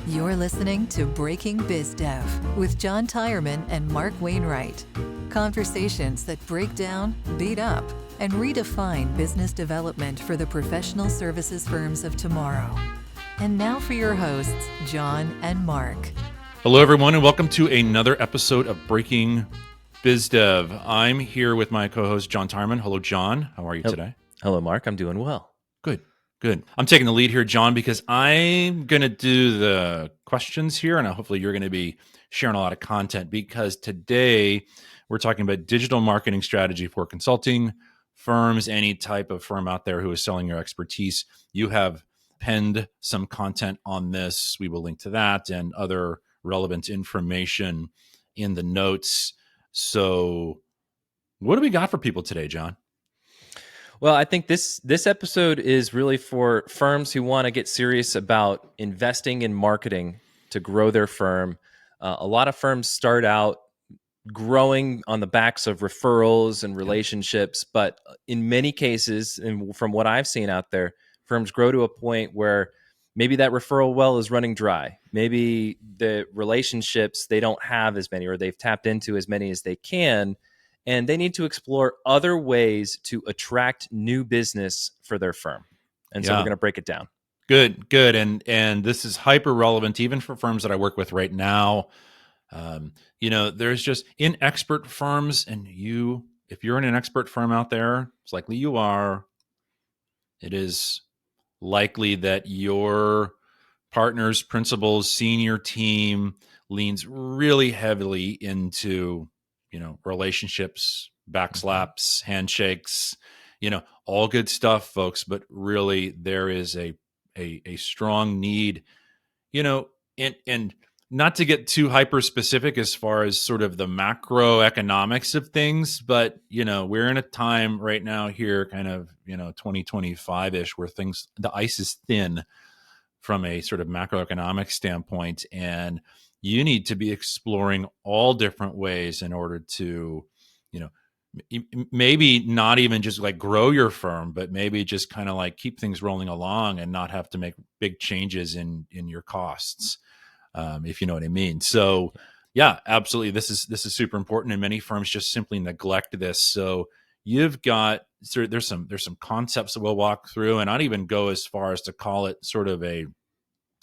You're listening to Breaking BizDev with John Tyerman and Mark Wainwright. Conversations that break down, beat up, and redefine business development for the professional services firms of tomorrow. And now for your hosts, John and Mark. Hello, everyone, and welcome to another episode of Breaking BizDev. I'm here with my co-host, John Tyerman. Hello, John. How are you today? Hello, Mark. I'm doing well. Good. I'm taking the lead here, John, because I'm going to do the questions here, and hopefully you're going to be sharing a lot of content, because today we're talking about digital marketing strategy for consulting firms, any type of firm out there who is selling your expertise. You have penned some content on this. We will link to that and other relevant information in the notes. So what do we got for people today, John? Well, I think this episode is really for firms who want to get serious about investing in marketing to grow their firm. A lot of firms start out growing on the backs of referrals and relationships, but in many cases, and from what I've seen out there, firms grow to a point where maybe that referral well is running dry. Maybe the relationships, they don't have as many, or they've tapped into as many as they can, and they need to explore other ways to attract new business for their firm. And so we're going to break it down. Good. And this is hyper relevant even for firms that I work with right now. There's just in expert firms, and if you're in an expert firm out there, it's likely you are, it is likely that your partners, principals, senior team leans really heavily into relationships, backslaps, handshakes, all good stuff, folks. But really, there is a strong need, and not to get too hyper specific as far as sort of the macroeconomics of things, but we're in a time right now here, kind of 2025-ish, where the ice is thin from a sort of macroeconomic standpoint, and you need to be exploring all different ways in order to, maybe not even just like grow your firm, but maybe just kind of like keep things rolling along and not have to make big changes in your costs, if you know what I mean. So yeah, absolutely. This is super important, and many firms just simply neglect this. So there's some concepts that we'll walk through, and I'd even go as far as to call it sort of a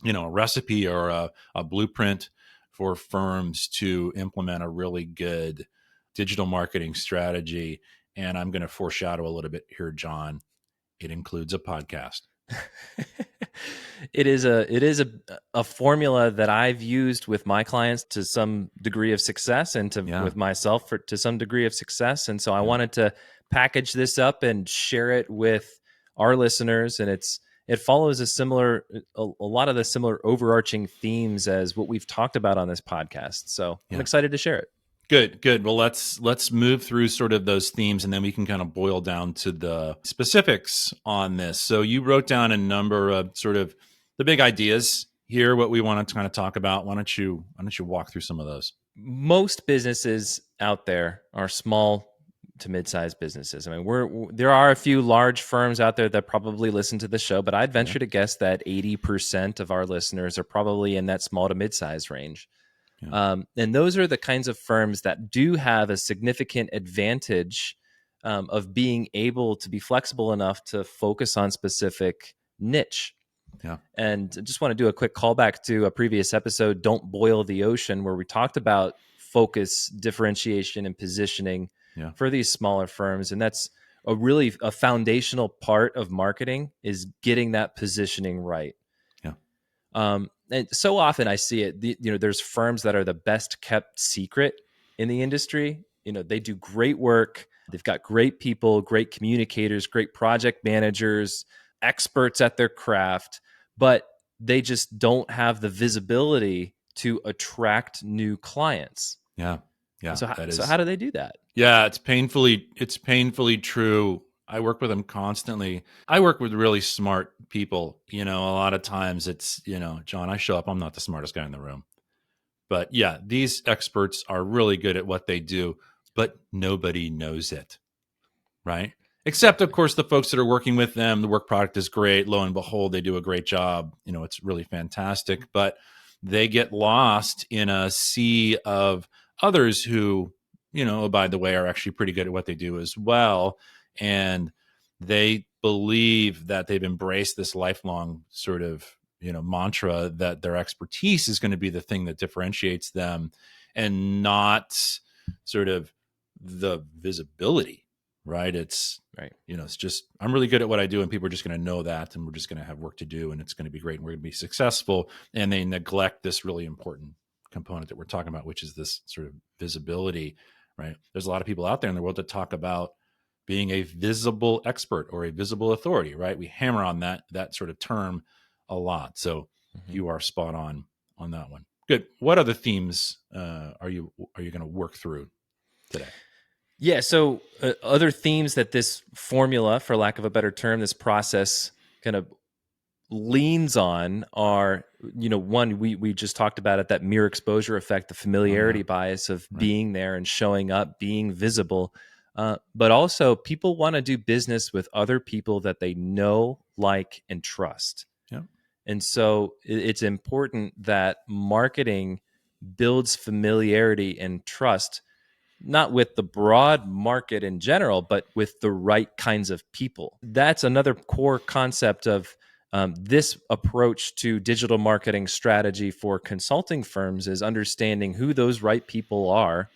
recipe or a blueprint for firms to implement a really good digital marketing strategy. And I'm going to foreshadow a little bit here, John. It includes a podcast. It is a formula that I've used with my clients to some degree of success, and with myself to some degree of success. And so I wanted to package this up and share it with our listeners. And it follows a lot of the similar overarching themes as what we've talked about on this podcast. So I'm excited to share it. Good. Well, let's move through sort of those themes, and then we can kind of boil down to the specifics on this. So you wrote down a number of sort of the big ideas here, what we want to kind of talk about. Why don't you walk through some of those? Most businesses out there are small to mid-sized businesses. I mean, there are a few large firms out there that probably listen to the show, but I'd venture to guess that 80% of our listeners are probably in that small to mid-size range. Yeah. And those are the kinds of firms that do have a significant advantage of being able to be flexible enough to focus on specific niche. Yeah. And I just want to do a quick callback to a previous episode, Don't Boil the Ocean, where we talked about focus, differentiation, and positioning for these smaller firms. And that's a foundational part of marketing, is getting that positioning right. Yeah. And so often I see it, there's firms that are the best kept secret in the industry. They do great work. They've got great people, great communicators, great project managers, experts at their craft, but they just don't have the visibility to attract new clients. Yeah. So how do they do that? Yeah, it's painfully true. I work with them constantly. I work with really smart people. A lot of times it's, John, I show up, I'm not the smartest guy in the room. But yeah, these experts are really good at what they do, but nobody knows it, right? Except, of course, the folks that are working with them. The work product is great. Lo and behold, they do a great job. It's really fantastic. But they get lost in a sea of others who, by the way, are actually pretty good at what they do as well. And they believe that they've embraced this lifelong sort of, mantra that their expertise is going to be the thing that differentiates them, and not sort of the visibility, right? It's right. It's just, I'm really good at what I do, and people are just going to know that, and we're just going to have work to do, and it's going to be great, and we're going to be successful. And they neglect this really important component that we're talking about, which is this sort of visibility, right? There's a lot of people out there in the world that talk about being a visible expert or a visible authority, right? We hammer on that sort of term a lot. So you are spot on that one. Good. What other themes are you going to work through today? Yeah. So other themes that this formula, for lack of a better term, this process kind of leans on are, one, we just talked about it, that mere exposure effect, the familiarity bias of being there and showing up, being visible. But also, people want to do business with other people that they know, like, and trust. Yeah. And so it's important that marketing builds familiarity and trust, not with the broad market in general, but with the right kinds of people. That's another core concept of this approach to digital marketing strategy for consulting firms, is understanding who those right people are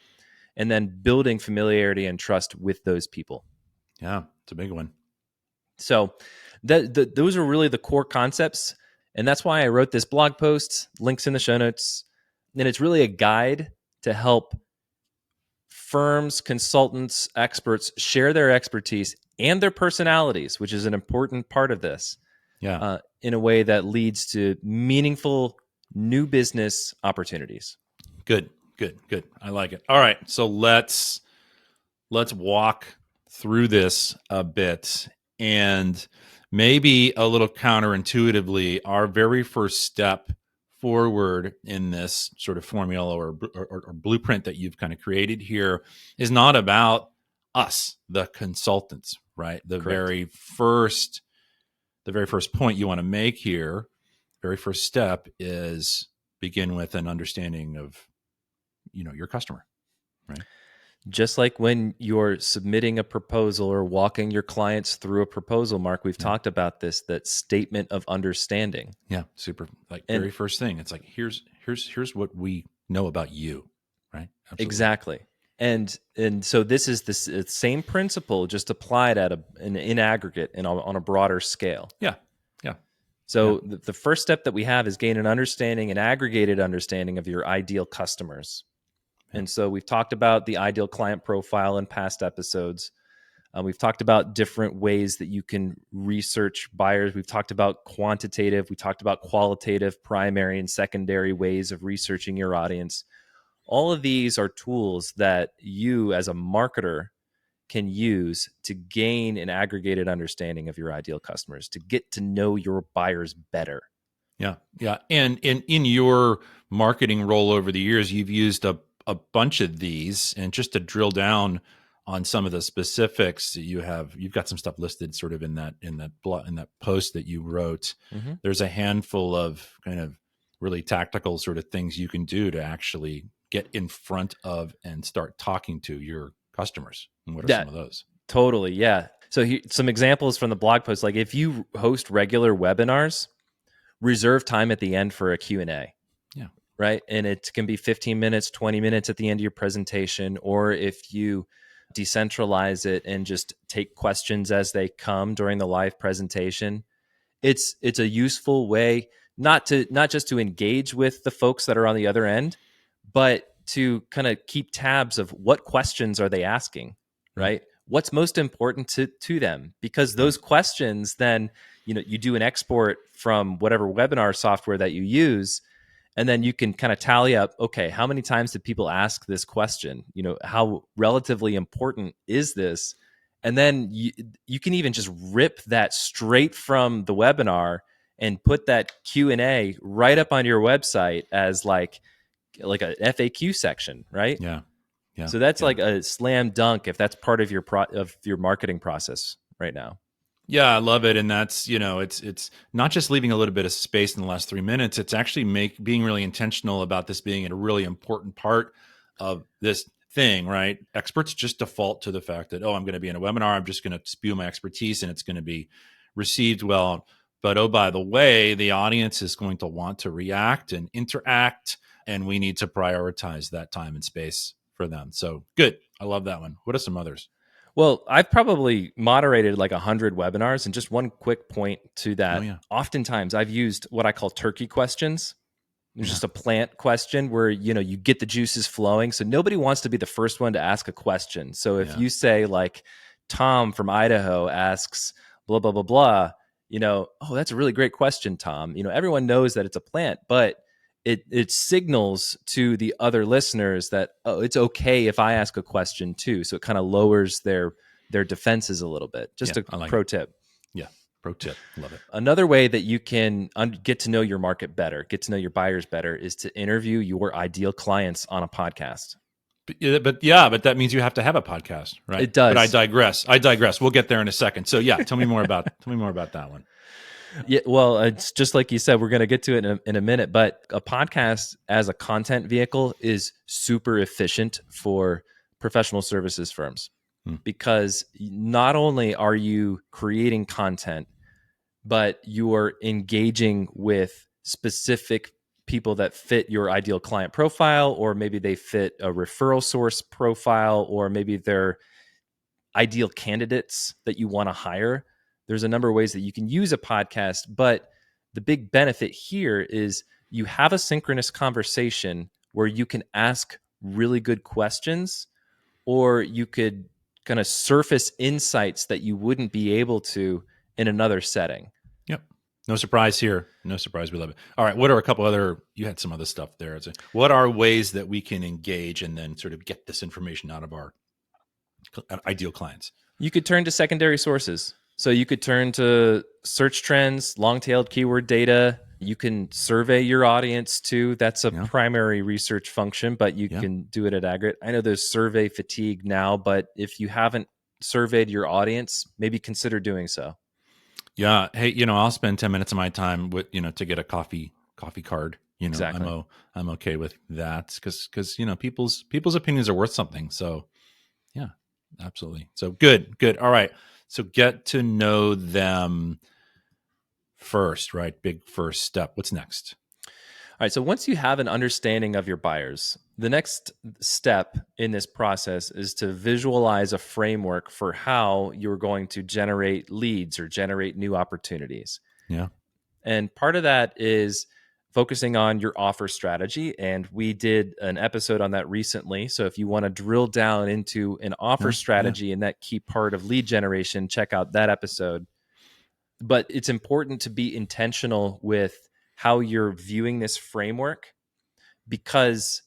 and then building familiarity and trust with those people. Yeah, it's a big one. So those are really the core concepts. And that's why I wrote this blog post, links in the show notes. And it's really a guide to help firms, consultants, experts share their expertise and their personalities, which is an important part of this, in a way that leads to meaningful new business opportunities. Good. I like it. All right, so let's walk through this a bit, and maybe a little counterintuitively, our very first step forward in this sort of formula or blueprint that you've kind of created here is not about us, the consultants, right? The Correct. very first point you want to make here, very first step, is begin with an understanding of your customer, right? Just like when you're submitting a proposal or walking your clients through a proposal, Mark, we've talked about this, that statement of understanding. Yeah, super. Very first thing, it's like, here's what we know about you, right? Absolutely. Exactly. And so this is the same principle, just applied in aggregate and on a broader scale. Yeah. So the first step that we have is gain an understanding, an aggregated understanding of your ideal customers. And so we've talked about the ideal client profile in past episodes. We've talked about different ways that you can research buyers. We've talked about quantitative. We talked about qualitative, primary and secondary ways of researching your audience. All of these are tools that you as a marketer can use to gain an aggregated understanding of your ideal customers, to get to know your buyers better. Yeah. And in your marketing role over the years, you've used a bunch of these. And just to drill down on some of the specifics, you've got some stuff listed sort of in that post that you wrote. Mm-hmm. There's a handful of kind of really tactical sort of things you can do to actually get in front of and start talking to your customers. And what are some of those? Totally. Yeah. So some examples from the blog post, like if you host regular webinars, reserve time at the end for a Q&A. Yeah. Right. And it can be 15 minutes, 20 minutes at the end of your presentation. Or if you decentralize it and just take questions as they come during the live presentation, it's a useful way not just to engage with the folks that are on the other end, but to kind of keep tabs of what questions are they asking, right? What's most important to them, because those questions then, you do an export from whatever webinar software that you use, and then you can kind of tally up, okay, how many times did people ask this question? How relatively important is this? And then you can even just rip that straight from the webinar and put that Q&A right up on your website as like a FAQ section, right? Yeah. So that's like a slam dunk if that's part of your marketing process right now. Yeah, I love it. And that's, it's not just leaving a little bit of space in the last 3 minutes. It's actually being really intentional about this being a really important part of this thing, right? Experts just default to the fact that, oh, I'm going to be in a webinar. I'm just going to spew my expertise and it's going to be received well. But oh, by the way, the audience is going to want to react and interact, and we need to prioritize that time and space for them. So good. I love that one. What are some others? Well, I've probably moderated like 100 webinars, and just one quick point to that. Oh, yeah. Oftentimes I've used what I call turkey questions. There's Yeah. just a plant question where, you get the juices flowing. So nobody wants to be the first one to ask a question. So if you say like Tom from Idaho asks blah, blah, blah, blah, oh, that's a really great question, Tom. Everyone knows that it's a plant, but it signals to the other listeners that, oh, it's okay if I ask a question too. So it kind of lowers their defenses a little bit. Just a pro tip. Yeah. Pro tip. Love it. Another way that you can get to know your market better, get to know your buyers better, is to interview your ideal clients on a podcast. But that means you have to have a podcast, right? It does. But I digress. We'll get there in a second. So yeah, tell me more about that one. Yeah, well, it's just like you said, we're going to get to it in a minute, but a podcast as a content vehicle is super efficient for professional services firms because not only are you creating content, but you are engaging with specific people that fit your ideal client profile, or maybe they fit a referral source profile, or maybe they're ideal candidates that you want to hire. There's a number of ways that you can use a podcast, but the big benefit here is you have a synchronous conversation where you can ask really good questions, or you could kind of surface insights that you wouldn't be able to in another setting. Yep. No surprise here. No surprise. We love it. All right. What are a couple other, you had some other stuff there. What are ways that we can engage and then sort of get this information out of our ideal clients? You could turn to secondary sources. So you could turn to search trends, long-tailed keyword data. You can survey your audience too. That's a primary research function, but you can do it at aggregate. I know there's survey fatigue now, but if you haven't surveyed your audience, maybe consider doing so. Yeah. Hey, I'll spend 10 minutes of my time with, to get a coffee card. Exactly. I'm okay with that because people's opinions are worth something. So yeah, absolutely. So good. All right. So get to know them first, right? Big first step. What's next? All right. So once you have an understanding of your buyers, the next step in this process is to visualize a framework for how you're going to generate leads or generate new opportunities. Yeah. And part of that is focusing on your offer strategy. And we did an episode on that recently. So if you want to drill down into an offer strategy and that key part of lead generation, check out that episode. But it's important to be intentional with how you're viewing this framework, because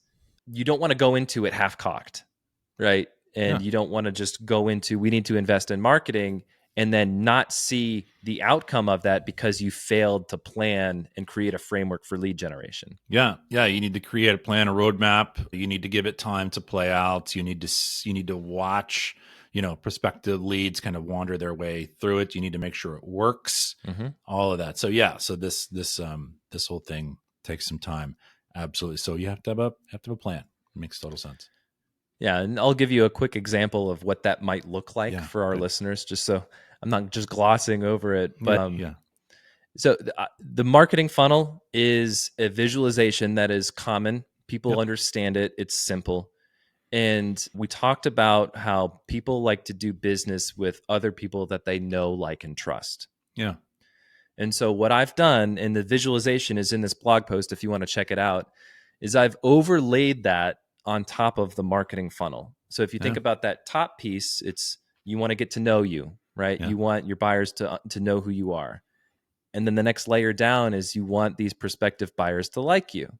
you don't want to go into it half-cocked, right? And you don't want to just go into, we need to invest in marketing, and then not see the outcome of that because you failed to plan and create a framework for lead generation. Yeah. You need to create a plan, a roadmap. You need to give it time to play out. You need to watch, prospective leads kind of wander their way through it. You need to make sure it works. All of that. So yeah. So this whole thing takes some time. Absolutely. So you have to have a plan. It makes total sense. Yeah, and I'll give you a quick example of what that might look like for our listeners, just so I'm not just glossing over it. But so the marketing funnel is a visualization that is common. People understand it. It's simple. And we talked about how people like to do business with other people that they know, like, and trust. Yeah. And so what I've done, and the visualization is in this blog post if you want to check it out, is I've overlaid that on top of the marketing funnel. So if you think about that top piece, it's, you want to get to know you, right? You want your buyers to know who you are. And then the next layer down is you want these prospective buyers to like you.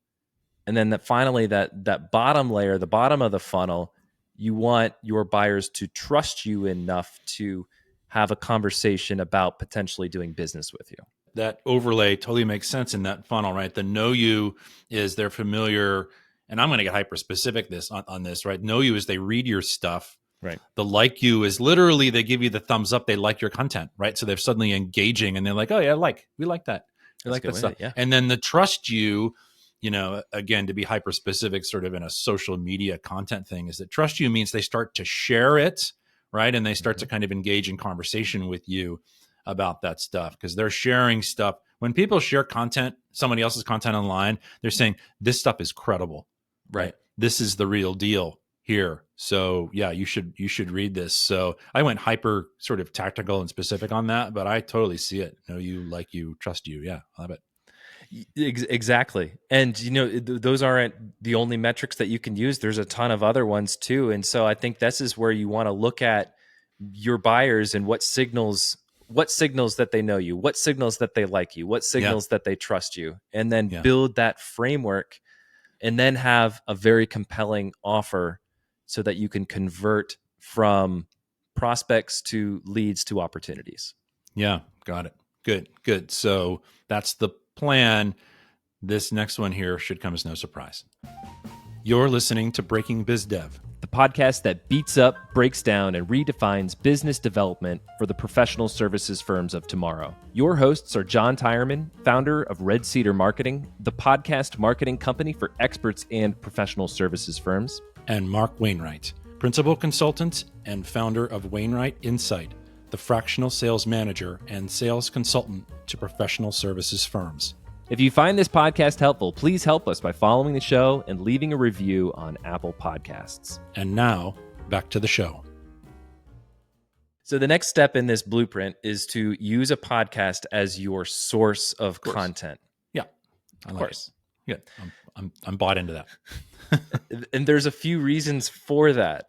And then finally, that bottom layer, the bottom of the funnel, you want your buyers to trust you enough to have a conversation about potentially doing business with you. That overlay totally makes sense in that funnel, right? The know you is they're familiar, and I'm going to get hyper specific on this, right? Know you is they read your stuff, Right. The like you is literally they give you the thumbs up. They like your content, right? So they're suddenly engaging and they're like, oh yeah, we like that. We That's a like good that way stuff. yeah. And then the trust you, again, to be hyper specific, sort of in a social media content thing, is that trust you means they start to share it, right? And they start to kind of engage in conversation with you about that stuff because they're sharing stuff. When people share content, somebody else's content online, they're saying this stuff is credible, right? This is the real deal here. So yeah, you should read this. So I went hyper sort of tactical and specific on that, but I totally see it. Know you, like you, trust you. Yeah, I love it. Exactly. And those aren't the only metrics that you can use. There's a ton of other ones too. And so I think this is where you want to look at your buyers and what signals that they know you, what signals that they like you, what signals that they trust you, and then build that framework and then have a very compelling offer so that you can convert from prospects to leads to opportunities. Yeah, got it. Good. So that's the plan. This next one here should come as no surprise. You're listening to Breaking BizDev, the podcast that beats up, breaks down, and redefines business development for the professional services firms of tomorrow. Your hosts are John Tyerman, founder of Red Cedar Marketing, the podcast marketing company for experts and professional services firms, and Mark Wainwright, principal consultant and founder of Wainwright Insight, the fractional sales manager and sales consultant to professional services firms. If you find this podcast helpful, please help us by following the show and leaving a review on Apple Podcasts. And now, back to the show. So the next step in this blueprint is to use a podcast as your source of content. Yeah, of course. Good. I'm bought into that. And there's a few reasons for that.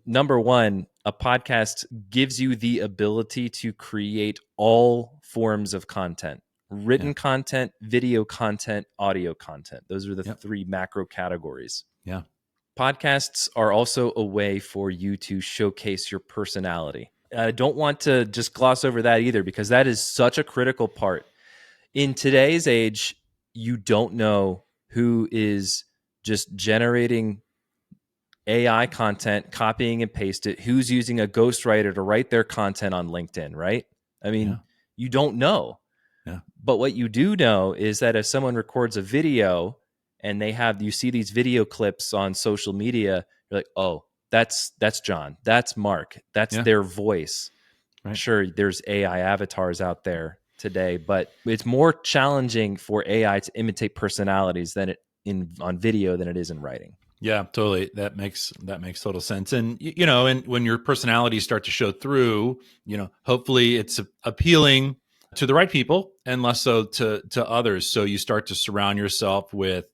Number one, a podcast gives you the ability to create all forms of content. Written content, video content, audio content. Those are the three macro categories. Yeah. Podcasts are also a way for you to showcase your personality. I don't want to just gloss over that either, because that is such a critical part. In today's age, you don't know who is just generating AI content, copying and paste it, who's using a ghostwriter to write their content on LinkedIn, right? I mean, you don't know. Yeah. But what you do know is that if someone records a video and you see these video clips on social media, you're like, oh, that's John, that's Mark, that's their voice. Right. Sure, there's AI avatars out there today, but it's more challenging for AI to imitate personalities on video than it is in writing. Yeah, totally. That makes total sense. And and when your personalities start to show through, hopefully it's appealing to the right people and less so to others. So you start to surround yourself with,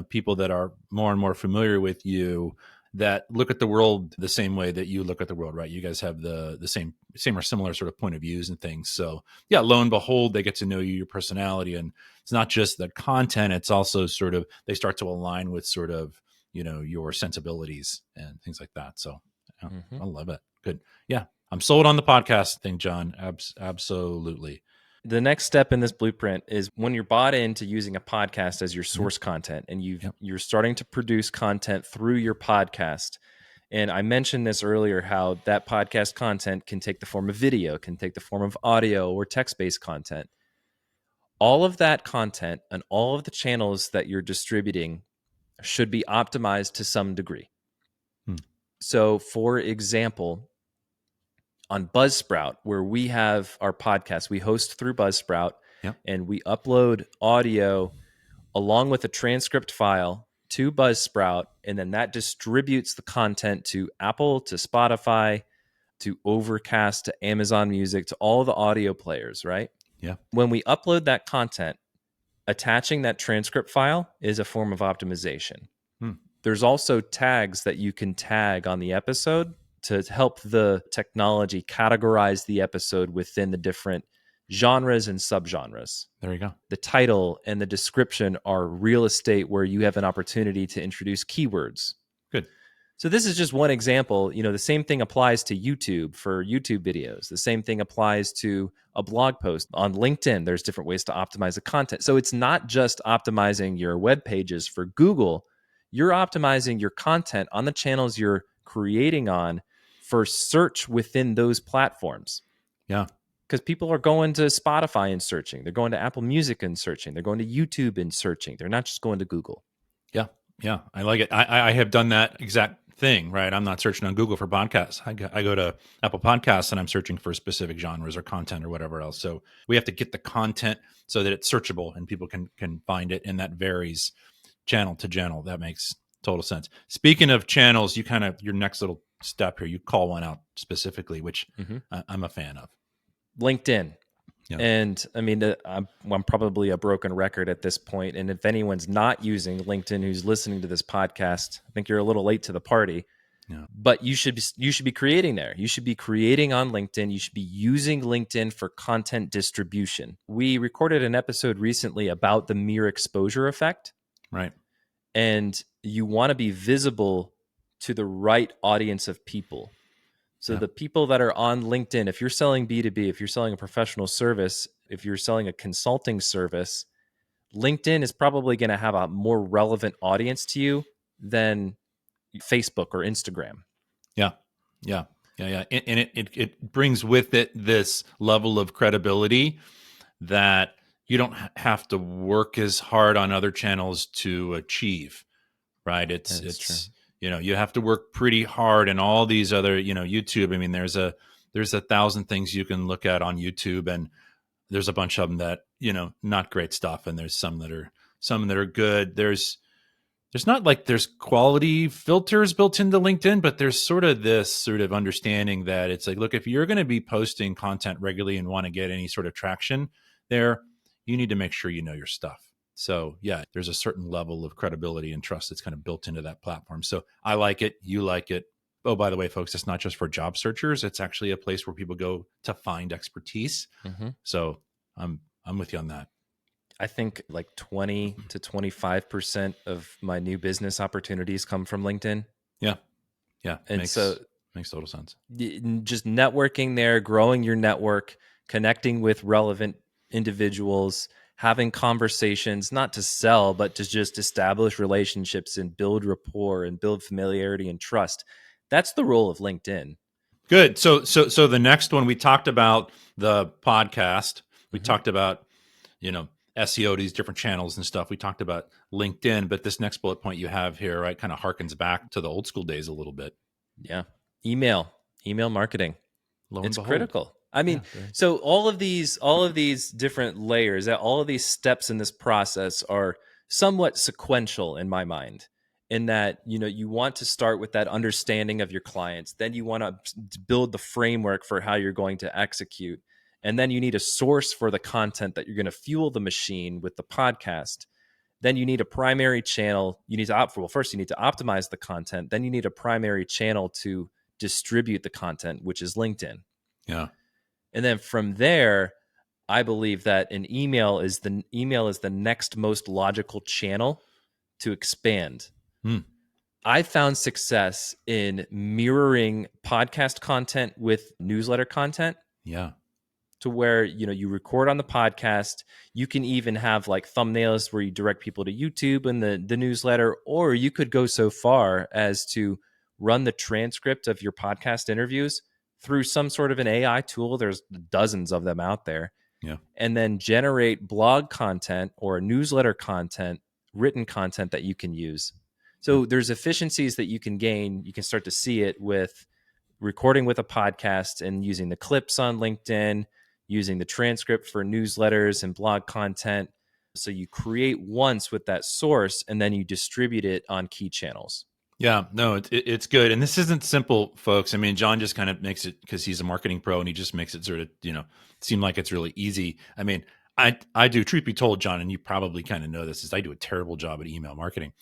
people that are more and more familiar with you, that look at the world the same way that you look at the world, right? You guys have the same or similar sort of point of views and things. So yeah, lo and behold, they get to know you, your personality. And it's not just the content, it's also sort of, they start to align with sort of, your sensibilities and things like that. So I love it. Good. Yeah. I'm sold on the podcast thing, John. Absolutely. The next step in this blueprint is when you're bought into using a podcast as your source content, and you're starting to produce content through your podcast. And I mentioned this earlier, how that podcast content can take the form of video, can take the form of audio or text-based content. All of that content and all of the channels that you're distributing should be optimized to some degree. So, for example, on Buzzsprout, where we have our podcast, we host through Buzzsprout, and we upload audio along with a transcript file to Buzzsprout, and then that distributes the content to Apple, to Spotify, to Overcast, to Amazon Music, to all the audio players, right? Yeah. When we upload that content, attaching that transcript file is a form of optimization. There's also tags that you can tag on the episode to help the technology categorize the episode within the different genres and subgenres. There you go. The title and the description are real estate, where you have an opportunity to introduce keywords. Good. So this is just one example. The same thing applies to YouTube for YouTube videos. The same thing applies to a blog post on LinkedIn. There's different ways to optimize the content. So it's not just optimizing your web pages for Google. You're optimizing your content on the channels you're creating on for search within those platforms. Yeah. Because people are going to Spotify and searching. They're going to Apple Music and searching. They're going to YouTube and searching. They're not just going to Google. Yeah. Yeah. I like it. I have done that exact thing, right? I'm not searching on Google for podcasts. I go to Apple Podcasts and I'm searching for specific genres or content or whatever else. So we have to get the content so that it's searchable and people can find it. And that varies channel to channel. That makes total sense. Speaking of channels, you kind of, your next little step here, you call one out specifically, which I'm a fan of. LinkedIn. Yeah. And I mean, I'm probably a broken record at this point. And if anyone's not using LinkedIn who's listening to this podcast, I think you're a little late to the party. Yeah. But you should be creating there. You should be creating on LinkedIn. You should be using LinkedIn for content distribution. We recorded an episode recently about the mere exposure effect. Right. And you want to be visible to the right audience of people. So the people that are on LinkedIn, if you're selling B2B, if you're selling a professional service, if you're selling a consulting service, LinkedIn is probably going to have a more relevant audience to you than Facebook or Instagram. Yeah. Yeah. Yeah. Yeah. And it brings with it this level of credibility that you don't have to work as hard on other channels to achieve, right? It's true. You have to work pretty hard and all these other, YouTube. I mean, there's 1,000 things you can look at on YouTube, and there's a bunch of them that, not great stuff. And there's some that are good. There's not like there's quality filters built into LinkedIn, but there's sort of this sort of understanding that it's like, look, if you're going to be posting content regularly and want to get any sort of traction there, you need to make sure you know your stuff. So yeah, there's a certain level of credibility and trust that's kind of built into that platform. So I like it. You like it. Oh, by the way, folks, it's not just for job searchers. It's actually a place where people go to find expertise. So I'm with you on that. I think like 20 to 25% of my new business opportunities come from LinkedIn. Yeah. Yeah. And makes total sense. Just networking there, growing your network, connecting with relevant individuals, having conversations, not to sell, but to just establish relationships and build rapport and build familiarity and trust. That's the role of LinkedIn. Good. So the next one, we talked about the podcast. We talked about, SEO, these different channels and stuff. We talked about LinkedIn, but this next bullet point you have here, right, kind of harkens back to the old school days a little bit. Yeah. Email marketing. It's critical. I mean, Yeah, so all of these different layers, all of these steps in this process are somewhat sequential in my mind, in that, you want to start with that understanding of your clients. Then you want to build the framework for how you're going to execute. And then you need a source for the content that you're going to fuel the machine with the podcast. Then you need a primary channel. You need to first you need to optimize the content. Then you need a primary channel to distribute the content, which is LinkedIn. Yeah. And then from there, I believe that an email is the next most logical channel to expand. I found success in mirroring podcast content with newsletter content. Yeah. To where, you record on the podcast. You can even have like thumbnails where you direct people to YouTube and the newsletter, or you could go so far as to run the transcript of your podcast interviews through some sort of an AI tool. There's dozens of them out there. Yeah. And then generate blog content or newsletter content, written content that you can use. So there's efficiencies that you can gain. You can start to see it with recording with a podcast and using the clips on LinkedIn, using the transcript for newsletters and blog content. So you create once with that source, and then you distribute it on key channels. Yeah, no, it's good. And this isn't simple, folks. I mean, John just kind of makes it, because he's a marketing pro, and he just makes it sort of, seem like it's really easy. I mean, I do, truth be told, John, and you probably kind of know this, is I do a terrible job at email marketing.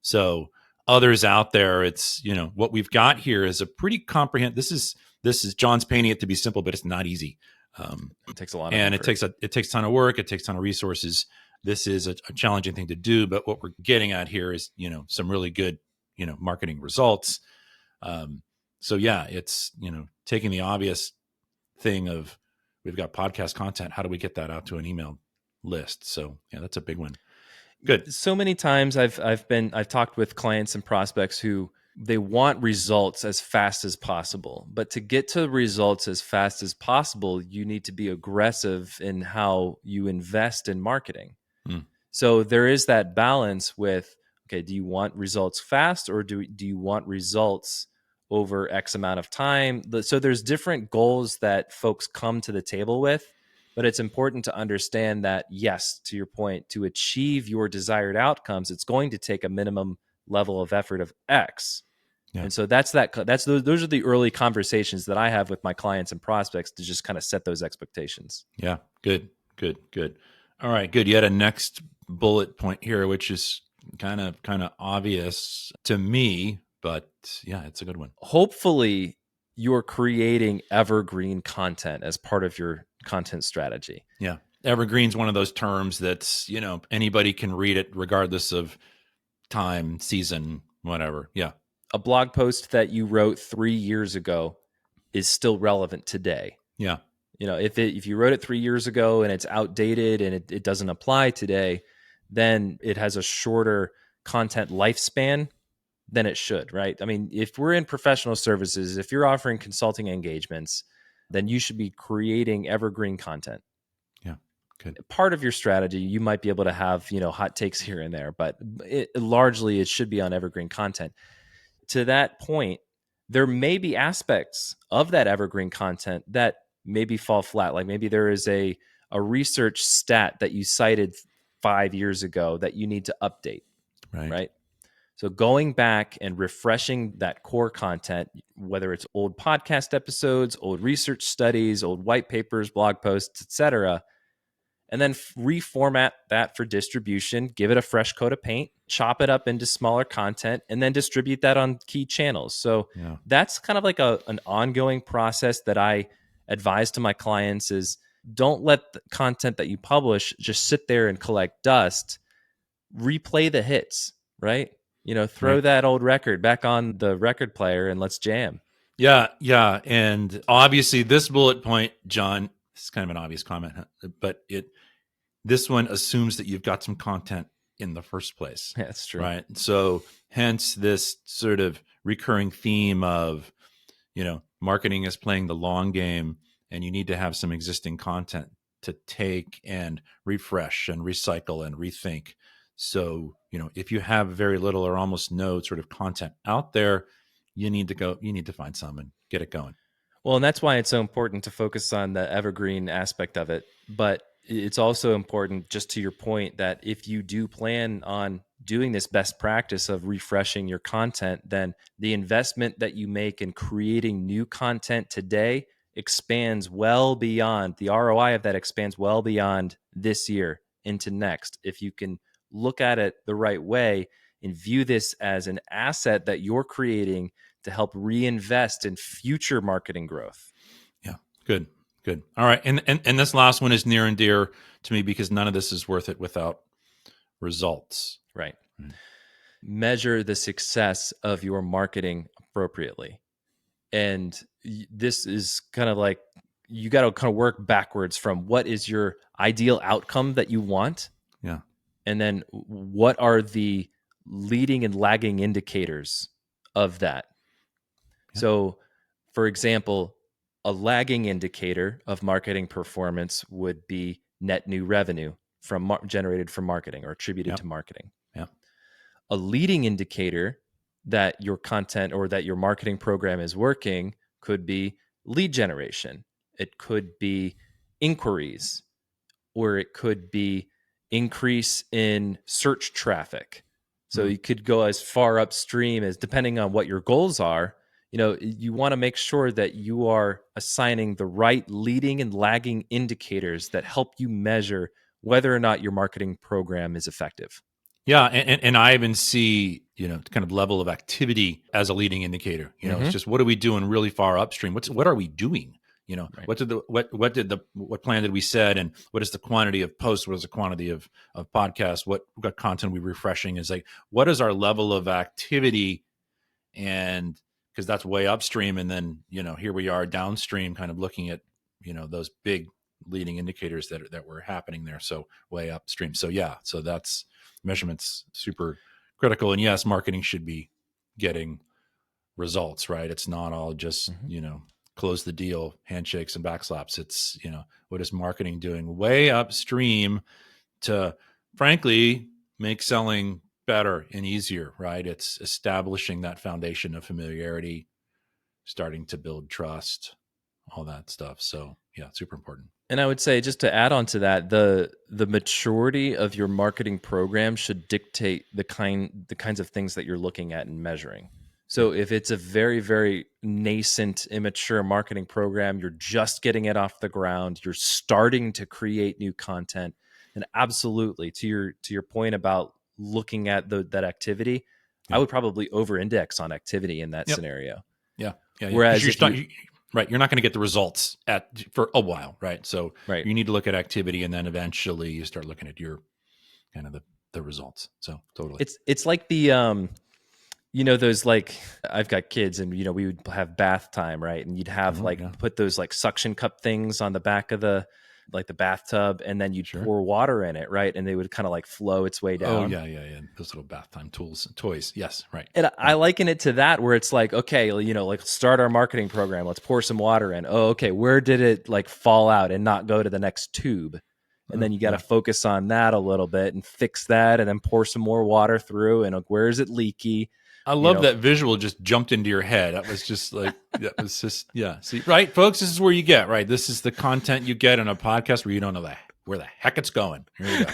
So others out there, it's, what we've got here is a pretty comprehensive, this is John's painting it to be simple, but it's not easy. It takes a lot of and effort. it takes a ton of work. It takes a ton of resources. This is a challenging thing to do, but what we're getting at here is, some really good, marketing results. So yeah, it's, taking the obvious thing of, we've got podcast content. How do we get that out to an email list? So yeah, that's a big one. Good. So many times I've talked with clients and prospects who they want results as fast as possible. But to get to results as fast as possible, you need to be aggressive in how you invest in marketing. Mm. So there is that balance with, okay, do you want results fast, or do you want results over X amount of time? So there's different goals that folks come to the table with, but it's important to understand that, yes, to your point, to achieve your desired outcomes, it's going to take a minimum level of effort of X. Yeah. And so those are the early conversations that I have with my clients and prospects to just kind of set those expectations. Yeah. Good. All right. Good. You had a next bullet point here, which is kind of obvious to me, but yeah, it's a good one. Hopefully you're creating evergreen content as part of your content strategy. Yeah. Evergreen's one of those terms that's, anybody can read it regardless of time, season, whatever. Yeah. A blog post that you wrote 3 years ago is still relevant today. Yeah. If you wrote it 3 years ago and it's outdated and it doesn't apply today, then it has a shorter content lifespan than it should, right? I mean, if we're in professional services, if you're offering consulting engagements, then you should be creating evergreen content. Yeah. Good. Part of your strategy, you might be able to have, hot takes here and there, but largely it should be on evergreen content. To that point, there may be aspects of that evergreen content that maybe fall flat. Like maybe there is a research stat that you cited 5 years ago that you need to update, right? So going back and refreshing that core content, whether it's old podcast episodes, old research studies, old white papers, blog posts, etc., and then reformat that for distribution, give it a fresh coat of paint, chop it up into smaller content, and then distribute that on key channels. So that's kind of like an ongoing process that I advise to my clients is don't let the content that you publish just sit there and collect dust. Replay the hits, right? Throw that old record back on the record player and let's jam. Yeah. And obviously this bullet point, John, this is kind of an obvious comment, but this one assumes that you've got some content in the first place. Yeah, that's true. Right. So hence this sort of recurring theme of, marketing is playing the long game, and you need to have some existing content to take and refresh and recycle and rethink. So, if you have very little or almost no sort of content out there, you need to find some and get it going. Well, and that's why it's so important to focus on the evergreen aspect of it. But it's also important, just to your point, that if you do plan on doing this best practice of refreshing your content, then the investment that you make in creating new content today expands well beyond the ROI of that expands well beyond this year into next. If you can look at it the right way and view this as an asset that you're creating to help reinvest in future marketing growth. Yeah, good. All right, and this last one is near and dear to me because none of this is worth it without results. Right. Measure the success of your marketing appropriately. And this is kind of like you got to kind of work backwards from what is your ideal outcome that you want. Yeah. And then what are the leading and lagging indicators of that? Yeah. So, for example, a lagging indicator of marketing performance would be net new revenue generated from marketing or attributed to marketing. Yeah. A leading indicator that your content or that your marketing program is working could be lead generation. It could be inquiries, or it could be increase in search traffic. So you could go as far upstream as, depending on what your goals are, you want to make sure that you are assigning the right leading and lagging indicators that help you measure whether or not your marketing program is effective. Yeah, and I even see, kind of level of activity as a leading indicator. It's just, what are we doing really far upstream? What are we doing? Right. What plan did we set, and what is the quantity of posts? What is the quantity of podcasts? What content are we refreshing? Is like, what is our level of activity? And because that's way upstream, and then here we are downstream, kind of looking at those big leading indicators that were happening there. So way upstream. So that's measurements super critical. And yes, marketing should be getting results, right? It's not all just, close the deal, handshakes and backslaps. It's, what is marketing doing way upstream to, frankly, make selling better and easier, right? It's establishing that foundation of familiarity, starting to build trust, all that stuff. So yeah, super important. And I would say, just to add on to that, the maturity of your marketing program should dictate the kinds of things that you're looking at and measuring. So if it's a very, very nascent, immature marketing program, you're just getting it off the ground, you're starting to create new content, and absolutely, to your point about looking at that activity, I would probably over-index on activity in that scenario. Yeah. Whereas right, you're not going to get the results for a while, right? So right. you need to look at activity, and then eventually you start looking at your kind of the results. So totally, it's like the those, like, I've got kids, and we would have bath time, right? And you'd have put those like suction cup things on the back of the bathtub, and then you'd pour water in it, right? And they would kind of like flow its way down. Oh yeah. Those little bath time tools and toys. Yes, right. And I liken it to that, where it's like, okay, like, start our marketing program. Let's pour some water in. Oh, okay. Where did it like fall out and not go to the next tube? And then you got to focus on that a little bit and fix that, and then pour some more water through. And where is it leaky? I love that visual just jumped into your head. That was just like, yeah. See, right, folks, this is where you get, right? This is the content you get in a podcast where you don't know where the heck it's going. Here we go.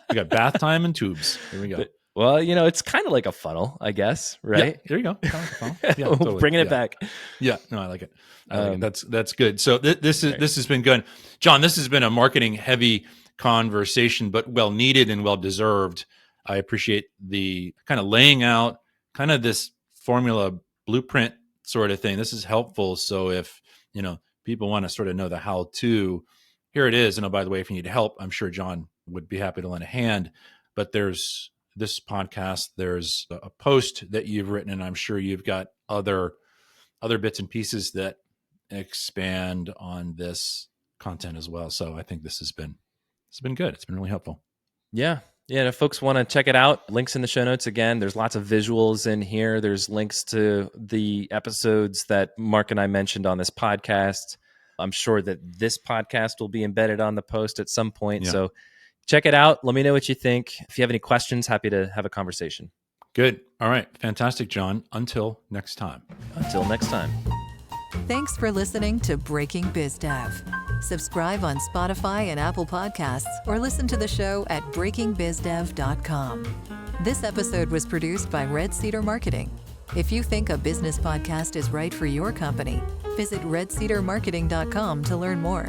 You got bath time and tubes. Here we go. Well, it's kind of like a funnel, I guess, right? Yeah, there you go. Yeah, totally. Bringing it back. Yeah, no, I like it. That's good. So this has been good. John, this has been a marketing heavy conversation, but well needed and well deserved. I appreciate the kind of laying out kind of this formula blueprint sort of thing. This is helpful. So if, people want to sort of know the how to, here it is. And by the way, if you need help, I'm sure John would be happy to lend a hand. But there's this podcast, there's a post that you've written, and I'm sure you've got other bits and pieces that expand on this content as well. So I think this has been good. It's been really helpful. Yeah. Yeah, if folks want to check it out, links in the show notes. Again, there's lots of visuals in here. There's links to the episodes that Mark and I mentioned on this podcast. I'm sure that this podcast will be embedded on the post at some point. Yeah. So check it out. Let me know what you think. If you have any questions, happy to have a conversation. Good. All right. Fantastic, John. Until next time. Thanks for listening to Breaking BizDev. Subscribe on Spotify and Apple Podcasts, or listen to the show at breakingbizdev.com. This episode was produced by Red Cedar Marketing. If you think a business podcast is right for your company, visit redcedarmarketing.com to learn more.